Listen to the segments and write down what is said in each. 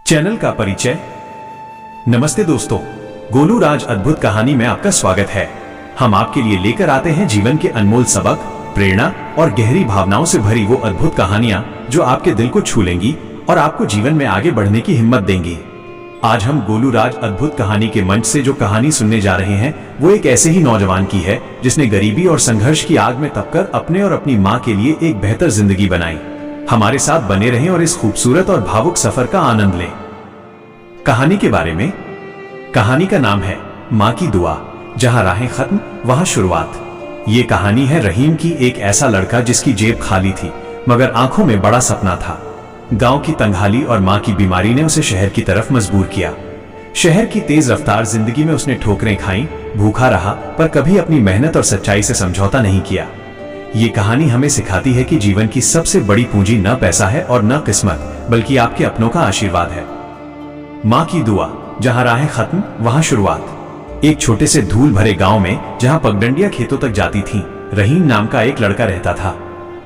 Channel का परिचय। नमस्ते दोस्तों, गोलू राज अद्भुत कहानी में आपका स्वागत है। हम आपके लिए लेकर आते हैं जीवन के अनमोल सबक, प्रेरणा और गहरी भावनाओं से भरी वो अद्भुत कहानियां जो आपके दिल को छू लेंगी और आपको जीवन में आगे बढ़ने की हिम्मत देंगी। आज हम गोलू राज अद्भुत कहानी के मंच से जो कहानी सुनने जा रहे हैं वो एक ऐसे ही नौजवान की है जिसने गरीबी और संघर्ष की आग में तपकर अपने और अपनी माँ के लिए एक बेहतर जिंदगी बनाई। हमारे साथ बने रहें और इस खूबसूरत और भावुक सफर का आनंद लें। कहानी के बारे में। कहानी का नाम है माँ की दुआ, जहां राहें खत्म वहां शुरुआत। ये कहानी है रहीम की, एक ऐसा लड़का जिसकी जेब खाली थी मगर आंखों में बड़ा सपना था। गांव की तंगहाली और माँ की बीमारी ने उसे शहर की तरफ मजबूर किया। शहर की तेज रफ्तार जिंदगी में उसने ठोकरें खाई, भूखा रहा पर कभी अपनी मेहनत और सच्चाई से समझौता नहीं किया। ये कहानी हमें सिखाती है कि जीवन की सबसे बड़ी पूंजी न पैसा है और न किस्मत, बल्कि आपके अपनों का आशीर्वाद है। माँ की दुआ, जहां राहें खत्म वहां शुरुआत। एक छोटे से धूल भरे गांव में जहां पगडंडियां खेतों तक जाती थीं, रहीम नाम का एक लड़का रहता था।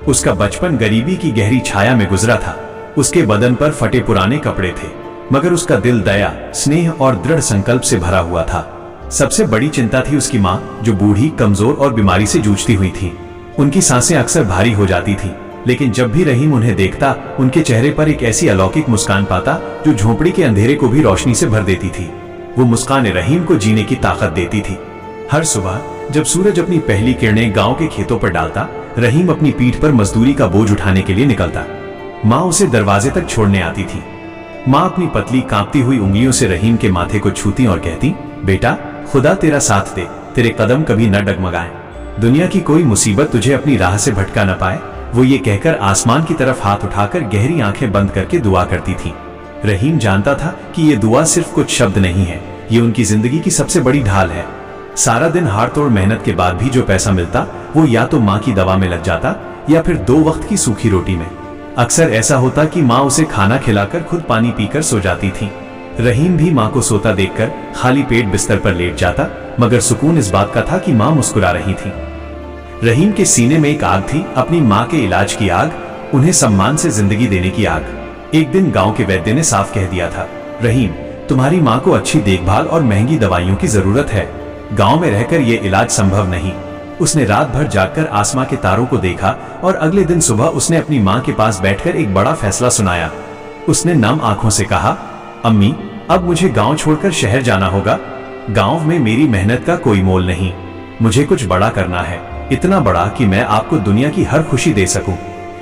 उसका बचपन गरीबी की गहरी छाया में गुजरा था। उसके बदन पर फटे पुराने कपड़े थे मगर उसका दिल दया, स्नेह और दृढ़ संकल्प से भरा हुआ था। सबसे बड़ी चिंता थी उसकी माँ, जो बूढ़ी, कमजोर और बीमारी से जूझती हुई थी। उनकी सांसें अक्सर भारी हो जाती थी, लेकिन जब भी रहीम उन्हें देखता उनके चेहरे पर एक ऐसी अलौकिक मुस्कान पाता जो झोपड़ी के अंधेरे को भी रोशनी से भर देती थी। वो मुस्कान रहीम को जीने की ताकत देती थी। हर सुबह जब सूरज अपनी पहली किरणें गांव के खेतों पर डालता, रहीम अपनी पीठ पर मजदूरी का बोझ उठाने के लिए निकलता। माँ उसे दरवाजे तक छोड़ने आती थी। माँ अपनी पतली कांपती हुई उंगलियों से रहीम के माथे को छूती और कहती, बेटा, खुदा तेरा साथ दे, तेरे कदम कभी न डगमगाएं, दुनिया की कोई मुसीबत तुझे अपनी राह से भटका न पाए। वो ये कहकर आसमान की तरफ हाथ उठाकर गहरी आंखें बंद करके दुआ करती थी। रहीम जानता था कि ये दुआ सिर्फ कुछ शब्द नहीं है, ये उनकी जिंदगी की सबसे बड़ी ढाल है। सारा दिन हाड़ तोड़ मेहनत के बाद भी जो पैसा मिलता वो या तो माँ की दवा में लग जाता या फिर 2 वक्त की सूखी रोटी में। अक्सर ऐसा होता कि माँ उसे खाना खिलाकर खुद पानी पीकर सो जाती थी। रहीम भी माँ को सोता देखकर खाली पेट बिस्तर पर लेट जाता, मगर सुकून इस बात का था कि माँ मुस्कुरा रही थी। रहीम के सीने में एक आग थी, अपनी माँ के इलाज की आग, उन्हें सम्मान से जिंदगी देने की आग। एक दिन गांव के वैद्य ने साफ कह दिया था, रहीम, तुम्हारी माँ को अच्छी देखभाल और महंगी दवाइयों की जरूरत है। गांव में रहकर ये इलाज संभव नहीं। उसने रात भर जागकर आसमां के तारों को देखा और अगले दिन सुबह उसने अपनी माँ के पास बैठकर एक बड़ा फैसला सुनाया। उसने नम आंखों से कहा, अम्मी, अब मुझे गांव छोड़कर शहर जाना होगा। गांव में मेरी मेहनत का कोई मोल नहीं। मुझे कुछ बड़ा करना है, इतना बड़ा कि मैं आपको दुनिया की हर खुशी दे सकूं।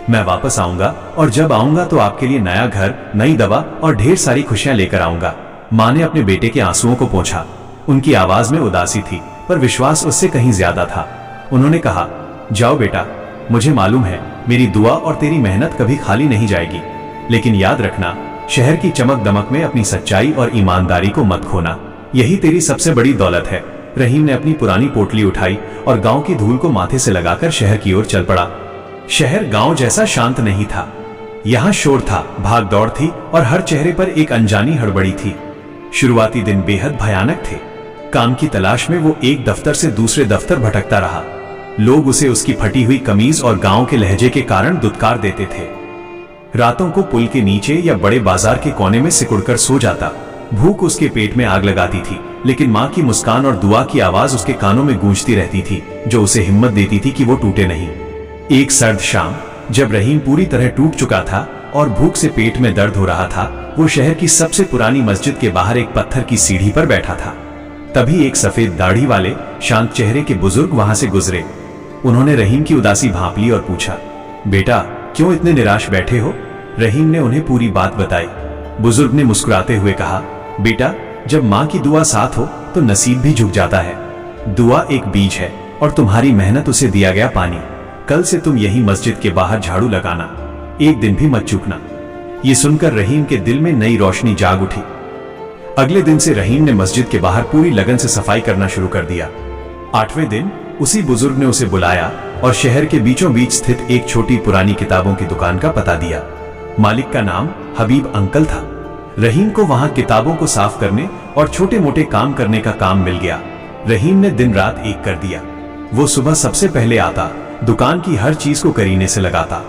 मैं वापस आऊंगा और जब आऊंगा तो आपके लिए नया घर, नई दवा और ढेर सारी खुशियां लेकर आऊंगा। माँ ने अपने बेटे के आंसुओं को पोंछा। उनकी आवाज में उदासी थी पर विश्वास उससे कहीं ज्यादा था। उन्होंने कहा, जाओ बेटा, मुझे मालूम है मेरी दुआ और तेरी मेहनत कभी खाली नहीं जाएगी, लेकिन याद रखना, शहर की चमक दमक में अपनी सच्चाई और ईमानदारी को मत खोना। यही तेरी सबसे बड़ी दौलत है। रहीम ने अपनी पुरानी पोटली उठाई और गांव की धूल को माथे से लगाकर शहर की ओर चल पड़ा। शहर गांव जैसा शांत नहीं था। यहाँ शोर था, भाग दौड़ थी और हर चेहरे पर एक अनजानी हड़बड़ी थी। शुरुआती दिन बेहद भयानक थे। काम की तलाश में वो एक दफ्तर से दूसरे दफ्तर भटकता रहा। लोग उसे उसकी फटी हुई कमीज और गांव के लहजे के कारण दुत्कार देते थे। रातों को पुल के नीचे या बड़े बाजार के कोने में सिकुड़कर सो जाता। भूख उसके पेट में आग लगाती थी, लेकिन माँ की मुस्कान और दुआ की आवाज उसके कानों में गूंजती रहती थी, जो उसे हिम्मत देती थी कि वो टूटे नहीं। एक सर्द शाम, जब रहीम पूरी तरह टूट चुका था और भूख से पेट में दर्द हो रहा था, वो शहर की सबसे पुरानी मस्जिद के बाहर एक पत्थर की सीढ़ी पर बैठा था। तभी एक सफेद दाढ़ी वाले शांत चेहरे के बुजुर्ग वहां से गुजरे। उन्होंने रहीम की उदासी भांप ली और पूछा, बेटा, क्यों इतने निराश बैठे हो? रहीम ने उन्हें पूरी बात बताई। बुजुर्ग ने मुस्कुराते हुए कहा, बेटा, जब माँ की दुआ साथ हो तो नसीब भी झुक जाता है। दुआ एक बीज है और तुम्हारी मेहनत उसे दिया गया पानी। कल से तुम यही मस्जिद के बाहर झाड़ू लगाना, एक दिन भी मत चूकना। ये सुनकर रहीम के दिल में नई रोशनी जाग उठी। अगले दिन से रहीम ने मस्जिद के बाहर पूरी लगन से सफाई करना शुरू कर दिया। 8वें दिन उसी बुजुर्ग ने उसे बुलाया और शहर के बीचों बीच स्थित एक छोटी पुरानी किताबों की दुकान का पता दिया। मालिक का नाम हबीब अंकल था। रहीम को वहां किताबों को साफ करने और छोटे मोटे काम करने का काम मिल गया। रहीम ने दिन रात एक कर दिया। वो सुबह सबसे पहले आता, दुकान की हर चीज को करीने से लगाता।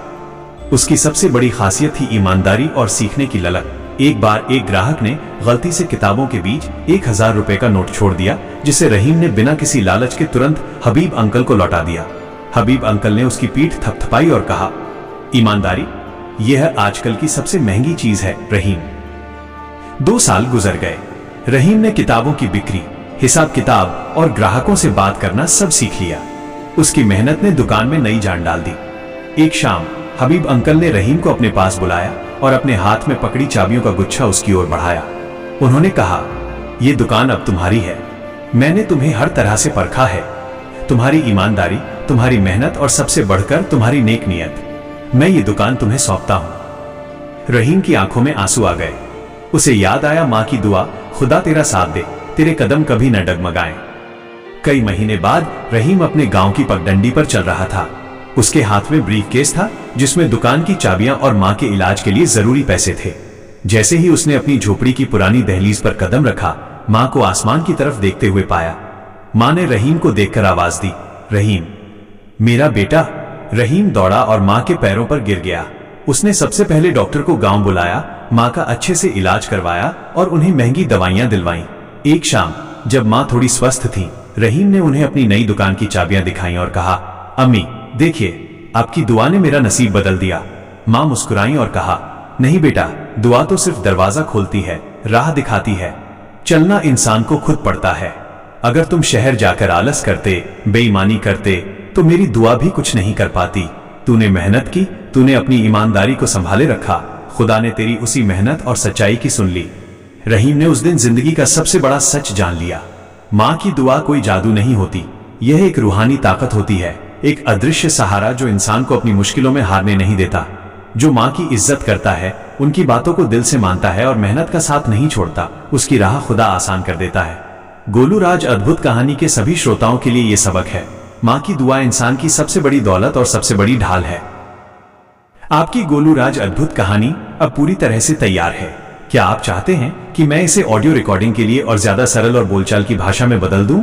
उसकी सबसे बड़ी खासियत थी ईमानदारी और सीखने की ललक। एक बार एक ग्राहक ने गलती से किताबों के बीच 1000 रुपए का नोट छोड़ दिया, जिसे रहीम ने बिना किसी लालच के तुरंत हबीब अंकल को लौटा दिया। हबीब अंकल ने उसकी पीठ थपथपाई और कहा, ईमानदारी यह आजकल की सबसे महंगी चीज है रहीम। 2 साल गुजर गए। रहीम ने किताबों की बिक्री, हिसाब किताब और ग्राहकों से बात करना सब सीख लिया। उसकी मेहनत ने दुकान में नई जान डाल दी। एक शाम हबीब अंकल ने रहीम को अपने पास बुलाया और अपने हाथ में पकड़ी चाबियों का गुच्छा उसकी ओर बढ़ाया। उन्होंने कहा, यह दुकान अब तुम्हारी है। मैंने तुम्हें हर तरह से परखा है, तुम्हारी ईमानदारी, तुम्हारी मेहनत और सबसे बढ़कर तुम्हारी नेक नियत। मैं ये दुकान तुम्हें सौंपता हूं। रहीम की आंखों में आंसू आ गए। उसे याद आया मां की दुआ, खुदा तेरा साथ दे, तेरे कदम कभी न डगमगाएं। कई महीने बाद रहीम अपने गांव की पगडंडी पर चल रहा था। उसके हाथ में ब्रीफकेस था जिसमें दुकान की चाबियां और मां के इलाज के लिए जरूरी पैसे थे। जैसे ही उसने अपनी झोपड़ी की पुरानी दहलीज पर कदम रखा, मां को आसमान की तरफ देखते हुए पाया। मां ने रहीम को देखकर आवाज दी, रहीम, मेरा बेटा। रहीम दौड़ा और मां के पैरों पर गिर गया। उसने सबसे पहले डॉक्टर को गांव बुलाया, मां का अच्छे से इलाज करवाया और उन्हें महंगी दवाइयां दिलवाईं। एक शाम जब मां थोड़ी स्वस्थ थी, रहीम ने उन्हें अपनी नई दुकान की चाबियां दिखाई और कहा, अम्मी देखिए, आपकी दुआ ने मेरा नसीब बदल दिया। मां मुस्कुराई और कहा, नहीं बेटा, दुआ तो सिर्फ दरवाजा खोलती है, राह दिखाती है। चलना इंसान को खुद पड़ता है। अगर तुम शहर जाकर आलस करते, बेईमानी करते, तो मेरी दुआ भी कुछ नहीं कर पाती। तूने मेहनत की, तूने अपनी ईमानदारी को संभाले रखा, खुदा ने तेरी उसी मेहनत और सच्चाई की सुन ली। रहीम ने उस दिन जिंदगी का सबसे बड़ा सच जान लिया। मां की दुआ कोई जादू नहीं होती, यह एक रूहानी ताकत होती है, एक अदृश्य सहारा जो इंसान को अपनी मुश्किलों में हारने नहीं देता। जो मां की इज्जत करता है, उनकी बातों को दिल से मानता है और मेहनत का साथ नहीं छोड़ता, उसकी राह खुदा आसान कर देता है। गोलू राज अद्भुत कहानी के सभी श्रोताओं के लिए यह सबक है, मां की दुआ इंसान की सबसे बड़ी दौलत और सबसे बड़ी ढाल है। आपकी गोलू राज अद्भुत कहानी अब पूरी तरह से तैयार है। क्या आप चाहते हैं कि मैं इसे ऑडियो रिकॉर्डिंग के लिए और ज्यादा सरल और बोलचाल की भाषा में बदल दूं?